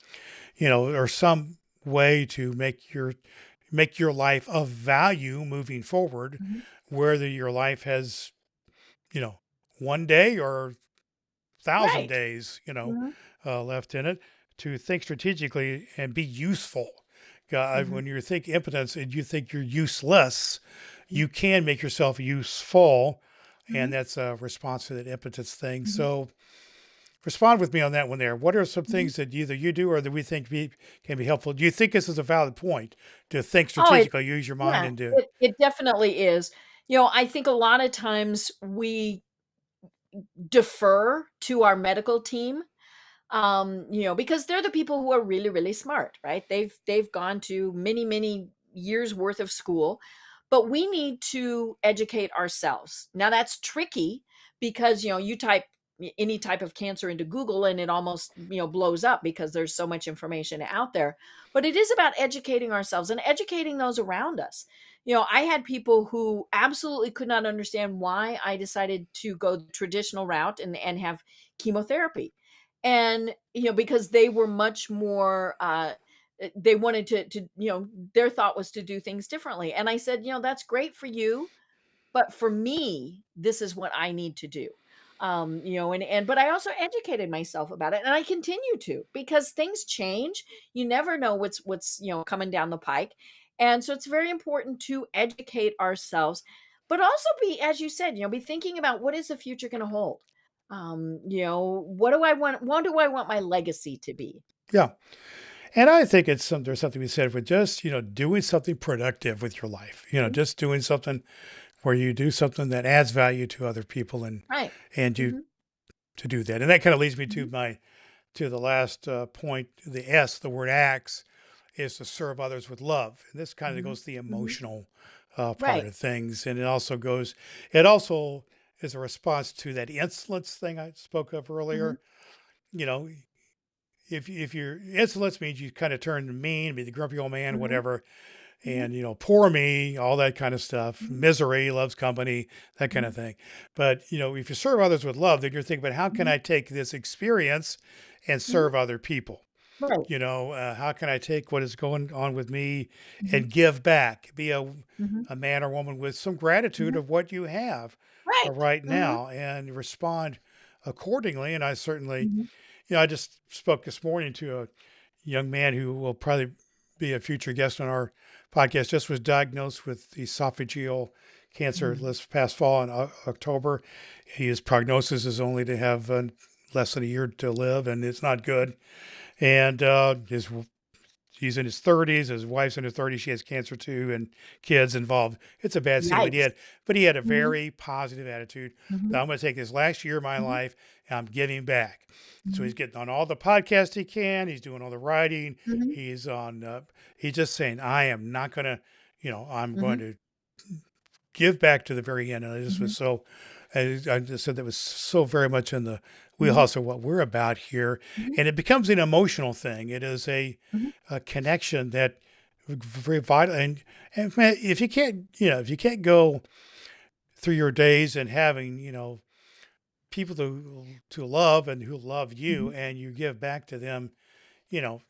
Speaker 2: or some way to make your life of value moving forward,
Speaker 1: mhm.
Speaker 2: whether your life has you know 1 day or 1,000
Speaker 1: Right.
Speaker 2: days,
Speaker 1: Mhm,
Speaker 2: left in it, to think strategically and be useful.
Speaker 1: mhm,
Speaker 2: When you think impotence and you think you're useless,
Speaker 1: mhm,
Speaker 2: you can make yourself useful. And
Speaker 1: mhm,
Speaker 2: that's a response to that impotence thing.
Speaker 1: mhm,
Speaker 2: So respond with me on that one there. What are some
Speaker 1: mhm.
Speaker 2: things that either you do or that we think can be helpful? Do you think this is a valid point to think
Speaker 1: Oh,
Speaker 2: strategically, use your mind
Speaker 1: yeah,
Speaker 2: and do?
Speaker 1: it definitely is. I think a lot of times we defer to our medical team, because they're the people who are really, really smart, right? They've gone to many, many years worth of school, but we need to educate ourselves. Now that's tricky because you type any type of cancer into Google and it almost blows up because there's so much information out there. But it is about educating ourselves and educating those around us. I had people who absolutely could not understand why I decided to go the traditional route and have chemotherapy. And because they were much more they wanted to their thought was to do things differently. And I said, that's great for you, but for me, this is what I need to do. And but I also educated myself about it, and I continue to, because things change. You never know what's coming down the pike. And so it's very important to educate ourselves, but also be, as you said, be thinking about what is the future going to hold. What do I want my legacy to be?
Speaker 2: Yeah. And I think there's something to be said for just, doing something productive with your life,
Speaker 1: Mhm.
Speaker 2: just doing something where you do something that adds value to other people
Speaker 1: Right.
Speaker 2: and you
Speaker 1: Hmm.
Speaker 2: to do that. And that kind of leads me
Speaker 1: Hmm.
Speaker 2: to the last point, the S, the word acts is to serve others with love. And this kind of
Speaker 1: Hmm.
Speaker 2: goes to the
Speaker 1: Hmm.
Speaker 2: emotional part
Speaker 1: Right.
Speaker 2: of things. And it also is a response to that insolence thing I spoke of
Speaker 1: Hmm.
Speaker 2: earlier. You know, if your insolence means you kind of turn mean, be the grumpy old man,
Speaker 1: Hmm.
Speaker 2: whatever,
Speaker 1: Hmm.
Speaker 2: and poor me, all that kind of stuff,
Speaker 1: Hmm.
Speaker 2: misery loves company, that kind
Speaker 1: Hmm.
Speaker 2: of thing. But if you serve others with love, then you're thinking, but how can
Speaker 1: Hmm.
Speaker 2: I take this experience and
Speaker 1: Hmm.
Speaker 2: serve other people?
Speaker 1: Right.
Speaker 2: How can I take what is going on with me
Speaker 1: Hmm.
Speaker 2: and give back, be
Speaker 1: Hmm.
Speaker 2: a man or woman with some gratitude
Speaker 1: Hmm.
Speaker 2: of what you have
Speaker 1: Right.
Speaker 2: right
Speaker 1: Hmm.
Speaker 2: now and respond accordingly. And I certainly,
Speaker 1: Hmm.
Speaker 2: I just spoke this morning to a young man who will probably be a future guest on our podcast, just was diagnosed with esophageal cancer
Speaker 1: Hmm.
Speaker 2: this past fall in October. His prognosis is only to have less than a year to live, and it's not good. And he's in his 30s. His wife's in her 30s. She has cancer too, and kids involved. It's a bad scene,
Speaker 1: Yikes.
Speaker 2: but he had a
Speaker 1: Hmm.
Speaker 2: very positive attitude.
Speaker 1: Hmm.
Speaker 2: That I'm going to take this last year of my
Speaker 1: Hmm.
Speaker 2: life and I'm giving back. So
Speaker 1: Hmm.
Speaker 2: he's getting on all the podcasts he can. He's doing all the writing.
Speaker 1: Hmm.
Speaker 2: He's on. He's just saying, I am not going to. I'm going
Speaker 1: Hmm.
Speaker 2: to give back to the very end. And I just
Speaker 1: Hmm.
Speaker 2: was so. I just said that was so very much in the
Speaker 1: Hmm.
Speaker 2: wheelhouse of what we're about here,
Speaker 1: Hmm.
Speaker 2: and it becomes an emotional thing. It is
Speaker 1: Hmm.
Speaker 2: a connection that very vital. And man, if you can't go through your days and having people to love and who love you,
Speaker 1: Hmm.
Speaker 2: and you give back to them, you know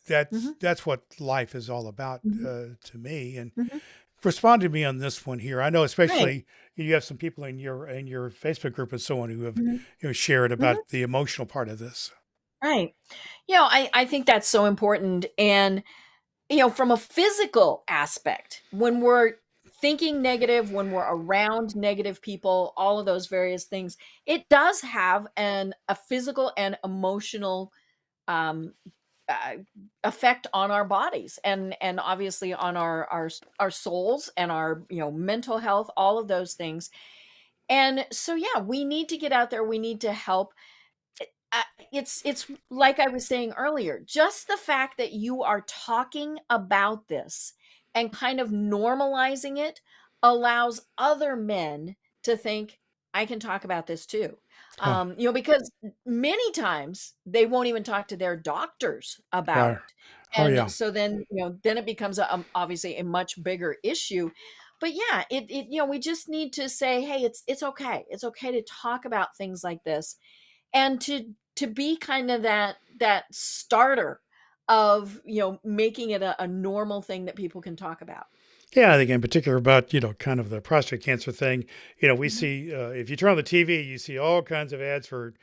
Speaker 1: Hmm.
Speaker 2: that's what life is all about
Speaker 1: Hmm.
Speaker 2: to me. And
Speaker 1: Hmm.
Speaker 2: respond to me on this one here. I know,
Speaker 1: Right.
Speaker 2: especially you have some people in your Facebook group and so on who have
Speaker 1: Hmm.
Speaker 2: shared
Speaker 1: Hmm.
Speaker 2: about the emotional part of this.
Speaker 1: Right. I think that's so important. And from a physical aspect, when we're thinking negative, when we're around negative people, all of those various things, it does have a physical and emotional um, uh, effect on our bodies, and obviously on our souls and our mental health, all of those things. And so yeah, we need to get out there. We need to help. uh, it's like I was saying earlier, just the fact that you are talking about this and kind of normalizing it allows other men to think, I can talk about this too.
Speaker 2: Yeah.
Speaker 1: Because many times they won't even talk to their doctors about
Speaker 2: Yeah.
Speaker 1: it.
Speaker 2: Oh,
Speaker 1: And
Speaker 2: yeah.
Speaker 1: so then, then it becomes obviously a much bigger issue. But yeah, we just need to say, hey, it's okay. It's okay to talk about things like this, and to be kind of that starter of, making it a normal thing that people can talk about.
Speaker 2: Yeah, I think in particular about, kind of the prostate cancer thing. We
Speaker 1: Mhm,
Speaker 2: see, if you turn on the TV, you see all kinds of ads for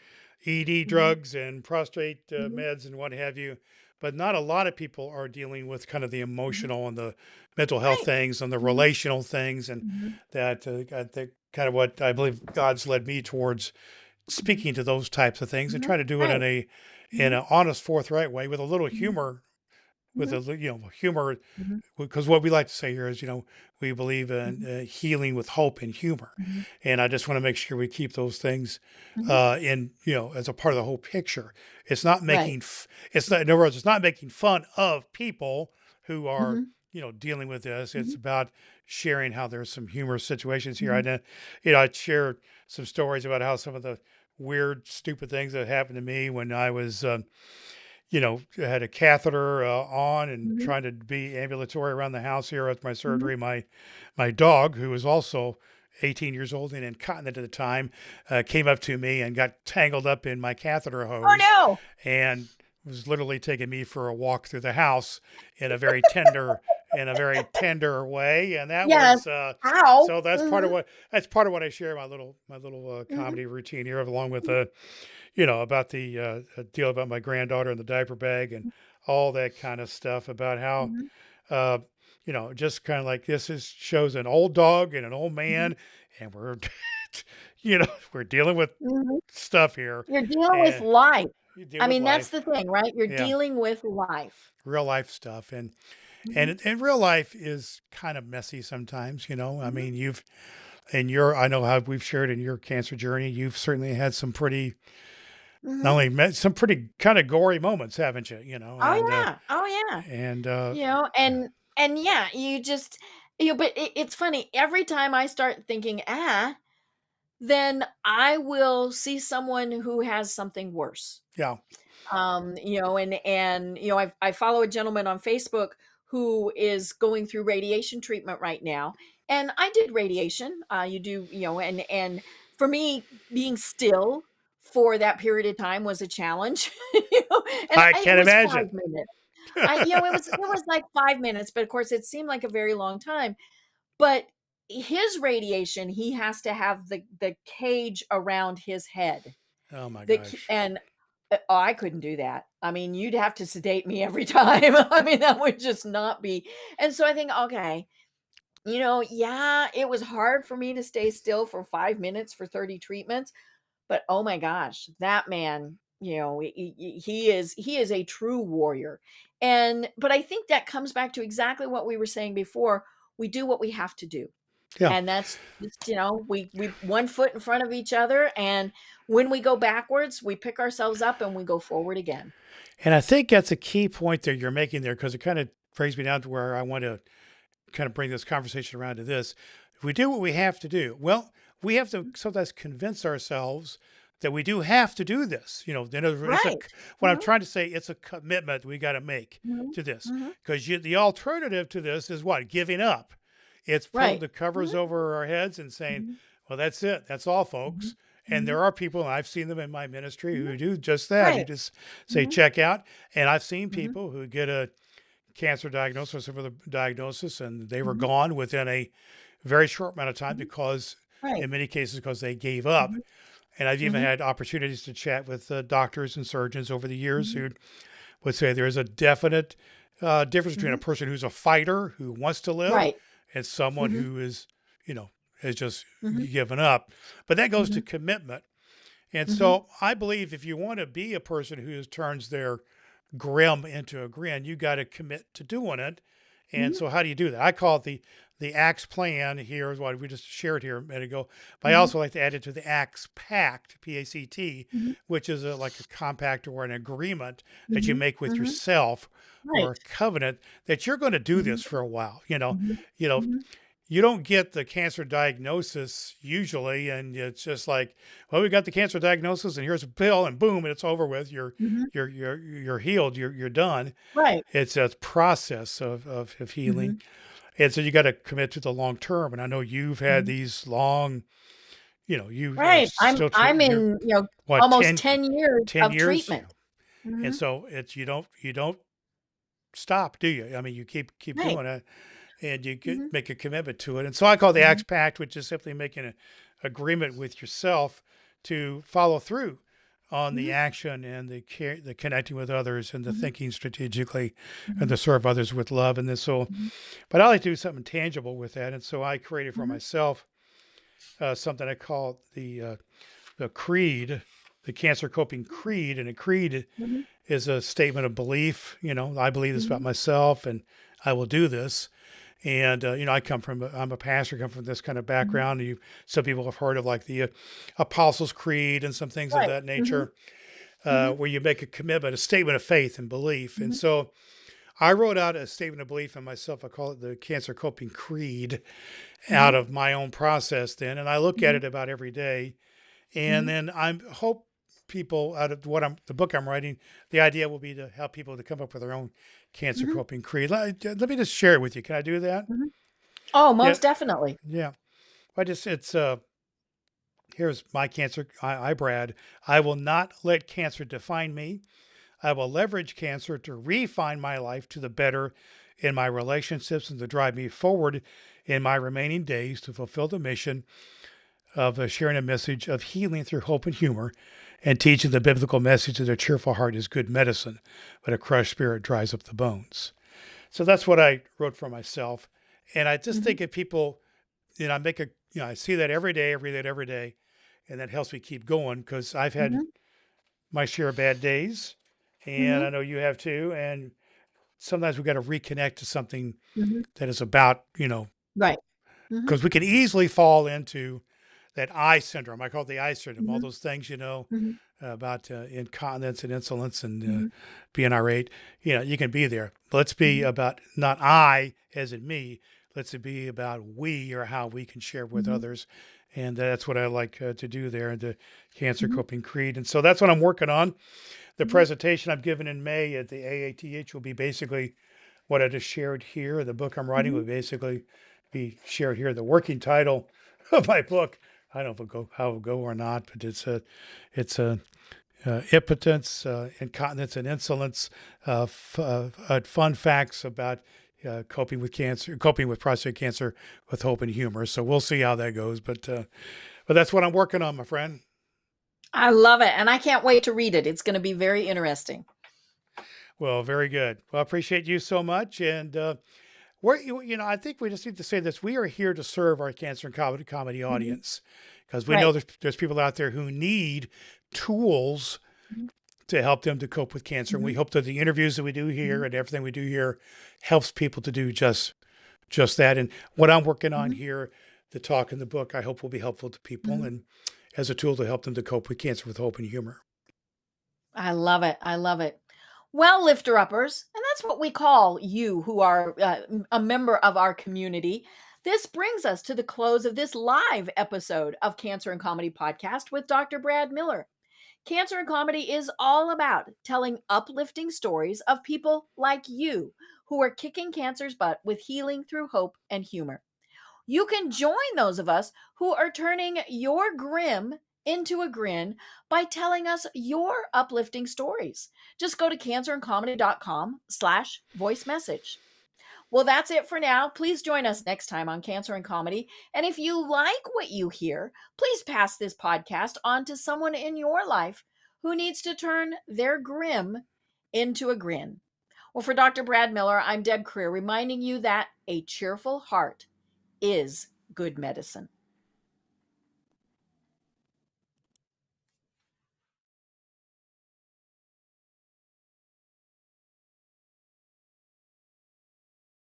Speaker 2: ED
Speaker 1: mhm,
Speaker 2: drugs and prostate
Speaker 1: mhm.
Speaker 2: meds and what have you. But not a lot of people are dealing with kind of the
Speaker 1: Mhm.
Speaker 2: emotional and the mental health
Speaker 1: Right.
Speaker 2: things and the
Speaker 1: Mhm,
Speaker 2: relational things. And
Speaker 1: mhm,
Speaker 2: that I think kind of what I believe God's led me towards
Speaker 1: mhm,
Speaker 2: speaking to those types of things and
Speaker 1: mhm.
Speaker 2: try to do it in
Speaker 1: Right.
Speaker 2: in
Speaker 1: Mhm,
Speaker 2: an honest, forthright way with a little
Speaker 1: mhm,
Speaker 2: humor, with
Speaker 1: mhm,
Speaker 2: humor,
Speaker 1: mhm,
Speaker 2: because what we like to say here is, we believe in
Speaker 1: mhm,
Speaker 2: healing with hope and humor,
Speaker 1: mhm,
Speaker 2: and I just want to make sure we keep those things
Speaker 1: mhm.
Speaker 2: in, as a part of the whole picture. It's not
Speaker 1: Right.
Speaker 2: making, it's not, in other words, it's not making fun of people who are,
Speaker 1: Mhm,
Speaker 2: dealing with this. It's
Speaker 1: mhm,
Speaker 2: about sharing how there's some humorous situations here. I
Speaker 1: mhm,
Speaker 2: know, I shared some stories about how some of the weird, stupid things that happened to me when I was, had a catheter on and
Speaker 1: mhm,
Speaker 2: trying to be ambulatory around the house here after my
Speaker 1: mhm.
Speaker 2: surgery. My dog, who was also 18 years old and incontinent at the time, came up to me and got tangled up in my catheter
Speaker 1: Oh,
Speaker 2: hose,
Speaker 1: no.
Speaker 2: and was literally taking me for a walk through the house in a very tender way. And that
Speaker 1: Yes.
Speaker 2: was
Speaker 1: Ow.
Speaker 2: so
Speaker 1: Mhm,
Speaker 2: that's part of what I share my little
Speaker 1: mhm,
Speaker 2: comedy routine here, along with
Speaker 1: mhm,
Speaker 2: about the deal about my granddaughter and the diaper bag and all that kind of stuff about how,
Speaker 1: mhm,
Speaker 2: uh, just kind of like this is shows an old dog and an old
Speaker 1: mhm,
Speaker 2: man, and we're, we're dealing with
Speaker 1: mhm.
Speaker 2: stuff here,
Speaker 1: You're dealing with
Speaker 2: and
Speaker 1: life.
Speaker 2: you deal
Speaker 1: I
Speaker 2: with
Speaker 1: mean, that's
Speaker 2: life,
Speaker 1: the thing, right? You're
Speaker 2: yeah,
Speaker 1: dealing with life.
Speaker 2: real life stuff,
Speaker 1: Mhm,
Speaker 2: and real life is kind of messy sometimes. I
Speaker 1: mhm,
Speaker 2: mean, I know how we've shared in your cancer journey. You've certainly had some pretty not
Speaker 1: mhm.
Speaker 2: only met some pretty kind of gory moments, haven't you?
Speaker 1: Oh, yeah. Oh, yeah.
Speaker 2: And
Speaker 1: And yeah, you just but it's funny, every time I start thinking, then I will see someone who has something worse.
Speaker 2: yeah,
Speaker 1: I follow a gentleman on Facebook who is going through radiation treatment right now, and I did radiation. You do, and for me, being still for that period of time was a challenge.
Speaker 2: I
Speaker 1: It
Speaker 2: can
Speaker 1: was 5
Speaker 2: imagine.
Speaker 1: minutes. It was like 5 minutes, but of course it seemed like a very long time. But his radiation, he has to have the cage around his head.
Speaker 2: Oh my
Speaker 1: The k
Speaker 2: gosh.
Speaker 1: and Oh, I couldn't do that. I mean, you'd have to sedate me every time. I mean, that would just not be. And so I think, okay, yeah, it was hard for me to stay still for 5 minutes for 30 treatments, but oh my gosh, that man, he is a true warrior. But I think that comes back to exactly what we were saying before. We do what we have to do.
Speaker 2: Yeah.
Speaker 1: And that's just, we one foot in front of each other, and when we go backwards, we pick ourselves up and we go forward again.
Speaker 2: And I think that's a key point that you're making there, because it kind of brings me down to where I want to kind of bring this conversation around to this. If we do what we have to do, well, we have to sometimes convince ourselves that we do have to do this.
Speaker 1: Right.
Speaker 2: What I'm
Speaker 1: Mhm,
Speaker 2: trying to say, it's a commitment we got to make
Speaker 1: mhm,
Speaker 2: to this,
Speaker 1: mhm.
Speaker 2: because the alternative to this is what? Giving up. It's pulling
Speaker 1: Right.
Speaker 2: the covers
Speaker 1: Mhm,
Speaker 2: over our heads and saying,
Speaker 1: mhm,
Speaker 2: well, that's it. That's all,
Speaker 1: mhm,
Speaker 2: folks. And there
Speaker 1: mhm,
Speaker 2: are people, and I've seen them in my ministry,
Speaker 1: mhm.
Speaker 2: who do just that. You
Speaker 1: Right.
Speaker 2: just say,
Speaker 1: Mhm,
Speaker 2: check out. And I've seen
Speaker 1: mhm,
Speaker 2: people who get a cancer diagnosis or some other diagnosis, and they were
Speaker 1: mhm,
Speaker 2: gone within a very short amount of time,
Speaker 1: mhm.
Speaker 2: because,
Speaker 1: Right.
Speaker 2: in many cases, because they gave up.
Speaker 1: Mhm,
Speaker 2: And I've even
Speaker 1: mhm,
Speaker 2: had opportunities to chat with doctors and surgeons over the years
Speaker 1: mhm,
Speaker 2: who would say there's a definite difference between a
Speaker 1: mhm.
Speaker 2: person who's a fighter who wants to live
Speaker 1: Right.
Speaker 2: and someone
Speaker 1: Mhm,
Speaker 2: who is, has just
Speaker 1: mhm,
Speaker 2: given up. But that goes to
Speaker 1: mhm,
Speaker 2: commitment. And
Speaker 1: mhm,
Speaker 2: so I believe if you want to be a person who turns their grim into a grin, you got to commit to doing it. And
Speaker 1: mhm,
Speaker 2: so how do you do that? I call it the ACTS plan. Here is what we just shared here a minute ago. But I
Speaker 1: mhm,
Speaker 2: also like to add it to the ACTS Pact, PACT,
Speaker 1: mhm,
Speaker 2: which is like a compact or an agreement that you
Speaker 1: mhm,
Speaker 2: make with
Speaker 1: mhm.
Speaker 2: yourself, or
Speaker 1: Right.
Speaker 2: a covenant that you're going to do
Speaker 1: Mhm,
Speaker 2: this for a while.
Speaker 1: mhm,
Speaker 2: You know,
Speaker 1: mhm,
Speaker 2: you don't get the cancer diagnosis usually, and it's just like, well, we got the cancer diagnosis, and here's a pill, and boom, and it's over with.
Speaker 1: Mhm.
Speaker 2: You're healed. You're done.
Speaker 1: Right.
Speaker 2: It's a process of healing,
Speaker 1: Mhm.
Speaker 2: and so you got to commit to the long term. And I know you've had
Speaker 1: Mhm.
Speaker 2: these long, you are
Speaker 1: Right. I'm
Speaker 2: still
Speaker 1: I'm
Speaker 2: you're
Speaker 1: in,
Speaker 2: what
Speaker 1: almost 10 years
Speaker 2: 10
Speaker 1: of
Speaker 2: years,
Speaker 1: treatment.
Speaker 2: and
Speaker 1: Mhm.
Speaker 2: so it's you don't stop, do you? I mean, you keep
Speaker 1: Right.
Speaker 2: doing it, and you
Speaker 1: Mhm.
Speaker 2: make a commitment to it. And so I call the
Speaker 1: Mhm.
Speaker 2: Acts Pact, which is simply making an agreement with yourself to follow through on the
Speaker 1: Mhm.
Speaker 2: action and the connecting with others and the
Speaker 1: Mhm.
Speaker 2: thinking strategically and
Speaker 1: Mhm.
Speaker 2: to serve others with love. And then so,
Speaker 1: Mhm.
Speaker 2: but I like to do something tangible with that. And so I created for
Speaker 1: Mhm.
Speaker 2: myself something I call the creed, the Cancer Coping Creed. And a creed
Speaker 1: Mhm.
Speaker 2: is a statement of belief. I believe this about
Speaker 1: Mhm.
Speaker 2: myself, and I will do this. And I'm a pastor, come from this kind of
Speaker 1: Mhm.
Speaker 2: background. Some people have heard of like the Apostles' Creed and some things of
Speaker 1: Right.
Speaker 2: that
Speaker 1: Mhm.
Speaker 2: nature,
Speaker 1: Mhm.
Speaker 2: where you make a commitment, a statement of faith and belief. And
Speaker 1: Mhm.
Speaker 2: so I wrote out a statement of belief in myself. I call it the Cancer Coping Creed, out
Speaker 1: Mhm.
Speaker 2: of my own process then, and I look at
Speaker 1: Mhm.
Speaker 2: it about every day. And
Speaker 1: Mhm.
Speaker 2: then I hope people, out of the book I'm writing, the idea will be to help people to come up with their own Cancer
Speaker 1: Mhm.
Speaker 2: Coping Creed. Let me just share it with you. Can I do that?
Speaker 1: Mhm. Oh,
Speaker 2: Yeah,
Speaker 1: most definitely.
Speaker 2: yeah. It's here's my cancer. Brad, I will not let cancer define me. I will leverage cancer to refine my life to the better in my relationships and to drive me forward in my remaining days to fulfill the mission of sharing a message of healing through hope and humor and teaching the biblical message that a cheerful heart is good medicine, but a crushed spirit dries up the bones. So that's what I wrote for myself. And I just
Speaker 1: Mhm.
Speaker 2: think if people, I make I see that every day, every day, and that helps me keep going because I've had
Speaker 1: Mhm.
Speaker 2: my share of bad days, and I
Speaker 1: Mhm.
Speaker 2: know you have too. And sometimes we got to reconnect to something
Speaker 1: Mhm.
Speaker 2: that is about,
Speaker 1: Right. Mhm.
Speaker 2: because we can easily fall into that I syndrome. I call it the I syndrome. All
Speaker 1: Mhm.
Speaker 2: those things,
Speaker 1: Mhm.
Speaker 2: about incontinence and insolence and
Speaker 1: Mhm.
Speaker 2: being irate. You can be there. Let's be
Speaker 1: Mhm.
Speaker 2: about not I as in me. Let's be about we, or how we can share with
Speaker 1: Mhm.
Speaker 2: others. And that's what I like to do there in the Cancer
Speaker 1: Mhm.
Speaker 2: Coping Creed. And so that's what I'm working on. The
Speaker 1: Mhm.
Speaker 2: presentation I'm giving in May at the AATH will be basically what I just shared here. The book I'm writing will
Speaker 1: Mhm.
Speaker 2: basically be shared here. The working title of my book, I don't know if how it'll go or not, but it's a Impotence, Incontinence, and Insolence, fun facts about coping with prostate cancer with hope and humor. So we'll see how that goes, but that's what I'm working on, my friend.
Speaker 1: I love it, and I can't wait to read it. It's gonna be very interesting.
Speaker 2: Well, very good. Well, I appreciate you so much, and I think we just need to say this: we are here to serve our cancer and comedy
Speaker 1: Mhm.
Speaker 2: audience because we know
Speaker 1: Right.
Speaker 2: there's people out there who need tools
Speaker 1: Mhm.
Speaker 2: to help them to cope with cancer. And we
Speaker 1: Mhm.
Speaker 2: hope that the interviews that we do here
Speaker 1: Mhm.
Speaker 2: and everything we do here helps people to do just that. And what I'm working on
Speaker 1: Mhm.
Speaker 2: here, the talk in the book, I hope will be helpful to people
Speaker 1: Mhm.
Speaker 2: and as a tool to help them to cope with cancer with hope and humor.
Speaker 1: I love it. I love it. Well, lifter uppers, and that's what we call you who are a member of our community. This brings us to the close of this live episode of Cancer and Comedy Podcast with Dr. Brad Miller. Cancer and Comedy is all about telling uplifting stories of people like you who are kicking cancer's butt with healing through hope and humor. You can join those of us who are turning your grim into a grin by telling us your uplifting stories. Just go to cancerandcomedy.com/voice message. Well, that's it for now. Please join us next time on Cancer and Comedy. And if you like what you hear, please pass this podcast on to someone in your life who needs to turn their grim into a grin. Well, for Dr. Brad Miller, I'm Deb Krier, reminding you that a cheerful heart is good medicine.